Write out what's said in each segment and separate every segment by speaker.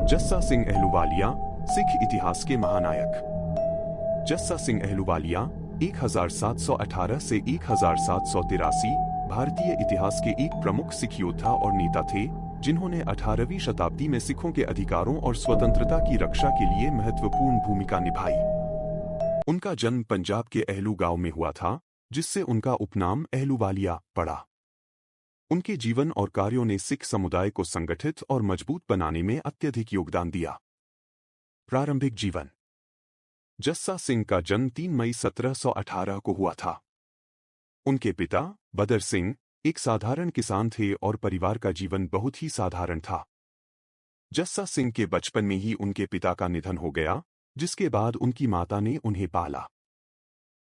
Speaker 1: जस्सा सिंह अहलूवालिया, सिख इतिहास के महानायक। जस्सा सिंह अहलूवालिया 1718 से 1783 भारतीय इतिहास के एक प्रमुख सिख योद्धा और नेता थे, जिन्होंने 18वीं शताब्दी में सिखों के अधिकारों और स्वतंत्रता की रक्षा के लिए महत्वपूर्ण भूमिका निभाई। उनका जन्म पंजाब के अहलू गांव में हुआ था, जिससे उनका उपनाम अहलूवालिया पड़ा। उनके जीवन और कार्यों ने सिख समुदाय को संगठित और मजबूत बनाने में अत्यधिक योगदान दिया। प्रारंभिक जीवन। जस्सा सिंह का जन्म 3 मई 1718 को हुआ था। उनके पिता बदर सिंह एक साधारण किसान थे और परिवार का जीवन बहुत ही साधारण था। जस्सा सिंह के बचपन में ही उनके पिता का निधन हो गया, जिसके बाद उनकी माता ने उन्हें पाला।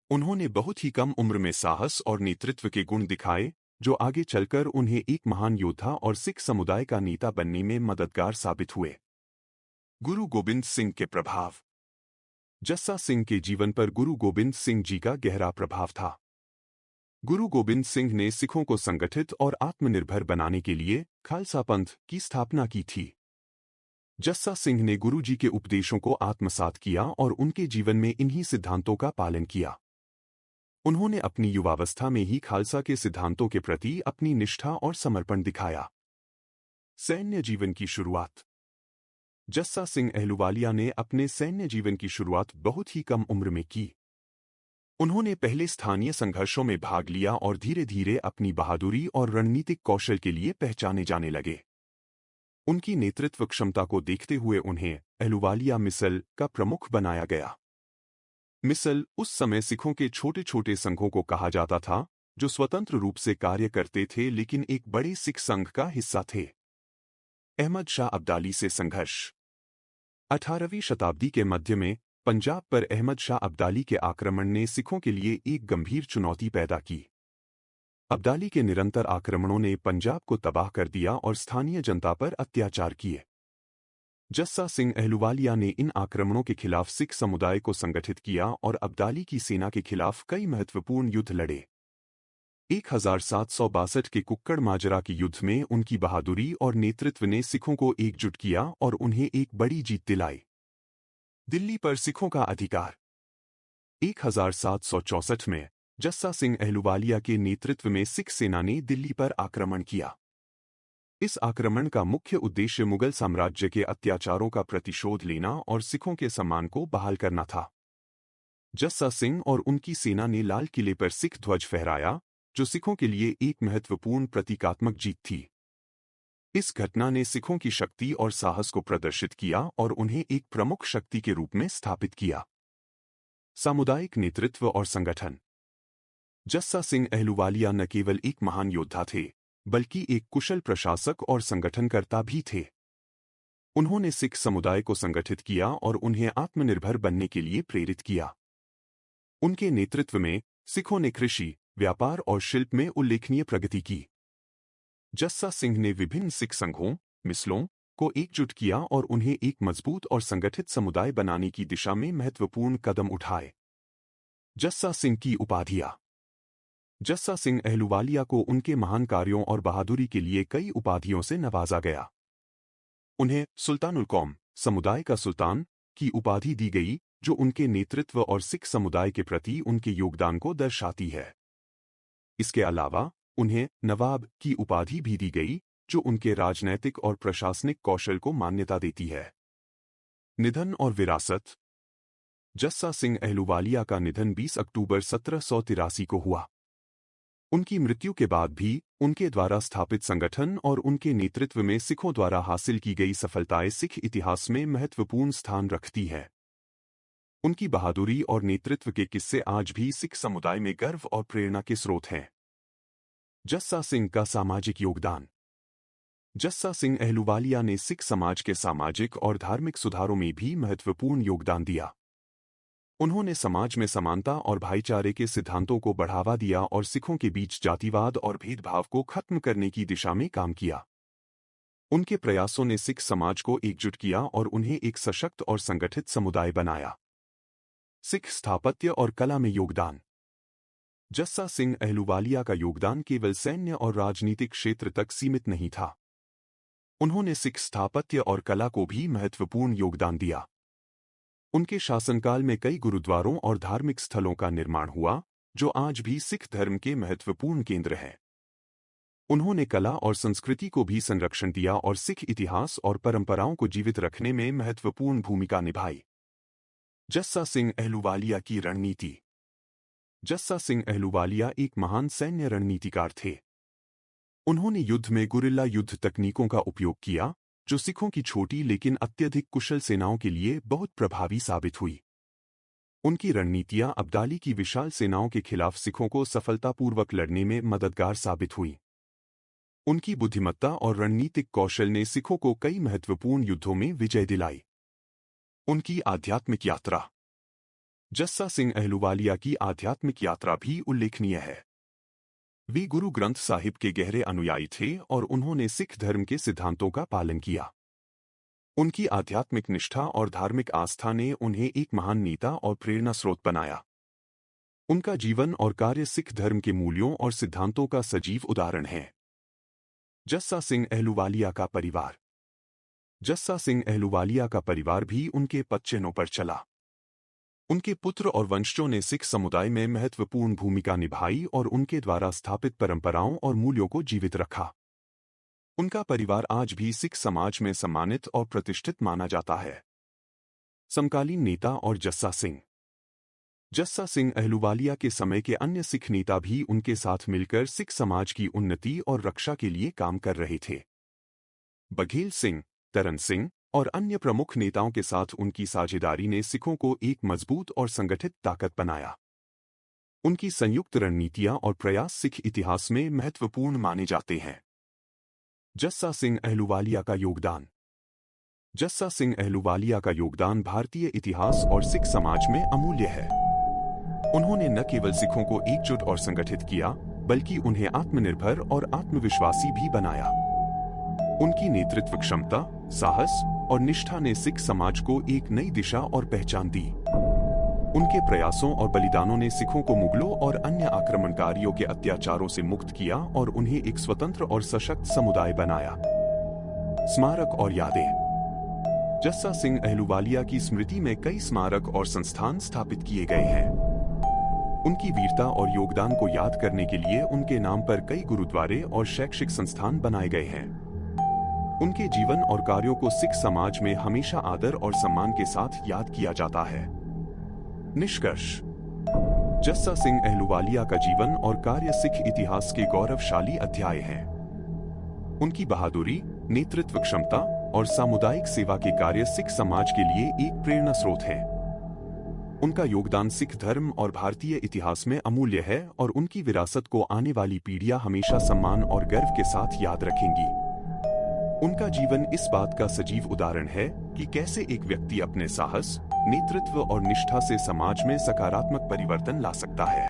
Speaker 1: उन्होंने बहुत ही कम उम्र में साहस और नेतृत्व के गुण दिखाए, जो आगे चलकर उन्हें एक महान योद्धा और सिख समुदाय का नेता बनने में मददगार साबित हुए। गुरु गोबिंद सिंह के प्रभाव। जस्सा सिंह के जीवन पर गुरु गोबिंद सिंह जी का गहरा प्रभाव था। गुरु गोबिंद सिंह ने सिखों को संगठित और आत्मनिर्भर बनाने के लिए खालसा पंथ की स्थापना की थी। जस्सा सिंह ने गुरु जी के उपदेशों को आत्मसात किया और उनके जीवन में इन्हीं सिद्धांतों का पालन किया। उन्होंने अपनी युवावस्था में ही खालसा के सिद्धांतों के प्रति अपनी निष्ठा और समर्पण दिखाया। सैन्य जीवन की शुरुआत। जस्सा सिंह अहलूवालिया ने अपने सैन्य जीवन की शुरुआत बहुत ही कम उम्र में की। उन्होंने पहले स्थानीय संघर्षों में भाग लिया और धीरे धीरे अपनी बहादुरी और रणनीतिक कौशल के लिए पहचाने जाने लगे। उनकी नेतृत्व क्षमता को देखते हुए उन्हें अहलूवालिया मिसल का प्रमुख बनाया गया। मिसल उस समय सिखों के छोटे छोटे संघों को कहा जाता था, जो स्वतंत्र रूप से कार्य करते थे लेकिन एक बड़े सिख संघ का हिस्सा थे। अहमद शाह अब्दाली से संघर्ष। 18वीं शताब्दी के मध्य में पंजाब पर अहमद शाह अब्दाली के आक्रमण ने सिखों के लिए एक गंभीर चुनौती पैदा की। अब्दाली के निरंतर आक्रमणों ने पंजाब को तबाह कर दिया और स्थानीय जनता पर अत्याचार किए। जस्सा सिंह अहलूवालिया ने इन आक्रमणों के खिलाफ सिख समुदाय को संगठित किया और अब्दाली की सेना के खिलाफ कई महत्वपूर्ण युद्ध लड़े। 1762 के कुक्कड़ माजरा के युद्ध में उनकी बहादुरी और नेतृत्व ने सिखों को एकजुट किया और उन्हें एक बड़ी जीत दिलाई। दिल्ली पर सिखों का अधिकार। 1764 में जस्सा सिंह अहलूवालिया के नेतृत्व में सिख सेना ने दिल्ली पर आक्रमण किया। इस आक्रमण का मुख्य उद्देश्य मुगल साम्राज्य के अत्याचारों का प्रतिशोध लेना और सिखों के सम्मान को बहाल करना था। जस्सा सिंह और उनकी सेना ने लाल किले पर सिख ध्वज फहराया, जो सिखों के लिए एक महत्वपूर्ण प्रतीकात्मक जीत थी। इस घटना ने सिखों की शक्ति और साहस को प्रदर्शित किया और उन्हें एक प्रमुख शक्ति के रूप में स्थापित किया। सामुदायिक नेतृत्व और संगठन। जस्सा सिंह अहलूवालिया न केवल एक महान योद्धा थे, बल्कि एक कुशल प्रशासक और संगठनकर्ता भी थे। उन्होंने सिख समुदाय को संगठित किया और उन्हें आत्मनिर्भर बनने के लिए प्रेरित किया। उनके नेतृत्व में सिखों ने कृषि, व्यापार और शिल्प में उल्लेखनीय प्रगति की। जस्सा सिंह ने विभिन्न सिख संघों, मिसलों को एकजुट किया और उन्हें एक मजबूत और संगठित समुदाय बनाने की दिशा में महत्वपूर्ण कदम उठाए। जस्सा सिंह की उपाधियां। जस्सा सिंह अहलूवालिया को उनके महान कार्यों और बहादुरी के लिए कई उपाधियों से नवाजा गया। उन्हें सुल्तानुल कौम, समुदाय का सुल्तान, की उपाधि दी गई, जो उनके नेतृत्व और सिख समुदाय के प्रति उनके योगदान को दर्शाती है। इसके अलावा उन्हें नवाब की उपाधि भी दी गई, जो उनके राजनैतिक और प्रशासनिक कौशल को मान्यता देती है। निधन और विरासत। जस्सा सिंह अहलूवालिया का निधन 20 अक्टूबर 1783 को हुआ। उनकी मृत्यु के बाद भी उनके द्वारा स्थापित संगठन और उनके नेतृत्व में सिखों द्वारा हासिल की गई सफलताएं सिख इतिहास में महत्वपूर्ण स्थान रखती है। उनकी बहादुरी और नेतृत्व के किस्से आज भी सिख समुदाय में गर्व और प्रेरणा के स्रोत हैं। जस्सा सिंह का सामाजिक योगदान। जस्सा सिंह अहलूवालिया ने सिख समाज के सामाजिक और धार्मिक सुधारों में भी महत्वपूर्ण योगदान दिया। उन्होंने समाज में समानता और भाईचारे के सिद्धांतों को बढ़ावा दिया और सिखों के बीच जातिवाद और भेदभाव को खत्म करने की दिशा में काम किया। उनके प्रयासों ने सिख समाज को एकजुट किया और उन्हें एक सशक्त और संगठित समुदाय बनाया। सिख स्थापत्य और कला में योगदान। जस्सा सिंह अहलूवालिया का योगदान केवल सैन्य और राजनीतिक क्षेत्र तक सीमित नहीं था। उन्होंने सिख स्थापत्य और कला को भी महत्वपूर्ण योगदान दिया। उनके शासनकाल में कई गुरुद्वारों और धार्मिक स्थलों का निर्माण हुआ, जो आज भी सिख धर्म के महत्वपूर्ण केंद्र हैं। उन्होंने कला और संस्कृति को भी संरक्षण दिया और सिख इतिहास और परंपराओं को जीवित रखने में महत्वपूर्ण भूमिका निभाई। जस्सा सिंह अहलूवालिया की रणनीति। जस्सा सिंह अहलूवालिया एक महान सैन्य रणनीतिकार थे। उन्होंने युद्ध में गुरिल्ला युद्ध तकनीकों का उपयोग किया, जो सिखों की छोटी लेकिन अत्यधिक कुशल सेनाओं के लिए बहुत प्रभावी साबित हुई। उनकी रणनीतियां अब्दाली की विशाल सेनाओं के खिलाफ सिखों को सफलतापूर्वक लड़ने में मददगार साबित हुई। उनकी बुद्धिमत्ता और रणनीतिक कौशल ने सिखों को कई महत्वपूर्ण युद्धों में विजय दिलाई। उनकी आध्यात्मिक यात्रा। जस्सा सिंह अहलूवालिया की आध्यात्मिक यात्रा भी उल्लेखनीय है। वे गुरु ग्रंथ साहिब के गहरे अनुयायी थे और उन्होंने सिख धर्म के सिद्धांतों का पालन किया। उनकी आध्यात्मिक निष्ठा और धार्मिक आस्था ने उन्हें एक महान नेता और प्रेरणा स्रोत बनाया। उनका जीवन और कार्य सिख धर्म के मूल्यों और सिद्धांतों का सजीव उदाहरण है। जस्सा सिंह अहलूवालिया का परिवार। जस्सा सिंह अहलूवालिया का परिवार भी उनके पदचिह्नों पर चला। उनके पुत्र और वंशजों ने सिख समुदाय में महत्वपूर्ण भूमिका निभाई और उनके द्वारा स्थापित परंपराओं और मूल्यों को जीवित रखा। उनका परिवार आज भी सिख समाज में सम्मानित और प्रतिष्ठित माना जाता है। समकालीन नेता और जस्सा सिंह। जस्सा सिंह अहलूवालिया के समय के अन्य सिख नेता भी उनके साथ मिलकर सिख समाज की उन्नति और रक्षा के लिए काम कर रहे थे। बघेल सिंह, तरन सिंह और अन्य प्रमुख नेताओं के साथ उनकी साझेदारी ने सिखों को एक मजबूत और संगठित ताकत बनाया। उनकी संयुक्त रणनीतियां और प्रयास सिख इतिहास में महत्वपूर्ण माने जाते हैं। जस्सा सिंह अहलूवालिया का योगदान। जस्सा सिंह अहलूवालिया का योगदान भारतीय इतिहास और सिख समाज में अमूल्य है। उन्होंने न केवल सिखों को एकजुट और संगठित किया, बल्कि उन्हें आत्मनिर्भर और आत्मविश्वासी भी बनाया। उनकी नेतृत्व क्षमता, साहस और निष्ठा ने सिख समाज को एक नई दिशा और पहचान दी। उनके प्रयासों और बलिदानों ने सिखों को मुगलों और अन्य आक्रमणकारियों के अत्याचारों से मुक्त किया और उन्हें एक स्वतंत्र और सशक्त समुदाय बनाया। स्मारक और यादें। जस्सा सिंह अहलूवालिया की स्मृति में कई स्मारक और संस्थान स्थापित किए गए हैं। उनकी वीरता और योगदान को याद करने के लिए उनके नाम पर कई गुरुद्वारे और शैक्षिक संस्थान बनाए गए हैं। उनके जीवन और कार्यों को सिख समाज में हमेशा आदर और सम्मान के साथ याद किया जाता है। निष्कर्ष। जस्सा सिंह अहलूवालिया का जीवन और कार्य सिख इतिहास के गौरवशाली अध्याय हैं। उनकी बहादुरी, नेतृत्व क्षमता और सामुदायिक सेवा के कार्य सिख समाज के लिए एक प्रेरणा स्रोत है। उनका योगदान सिख धर्म और भारतीय इतिहास में अमूल्य है और उनकी विरासत को आने वाली पीढ़ियां हमेशा सम्मान और गर्व के साथ याद रखेंगी। उनका जीवन इस बात का सजीव उदाहरण है कि कैसे एक व्यक्ति अपने साहस, नेतृत्व और निष्ठा से समाज में सकारात्मक परिवर्तन ला सकता है।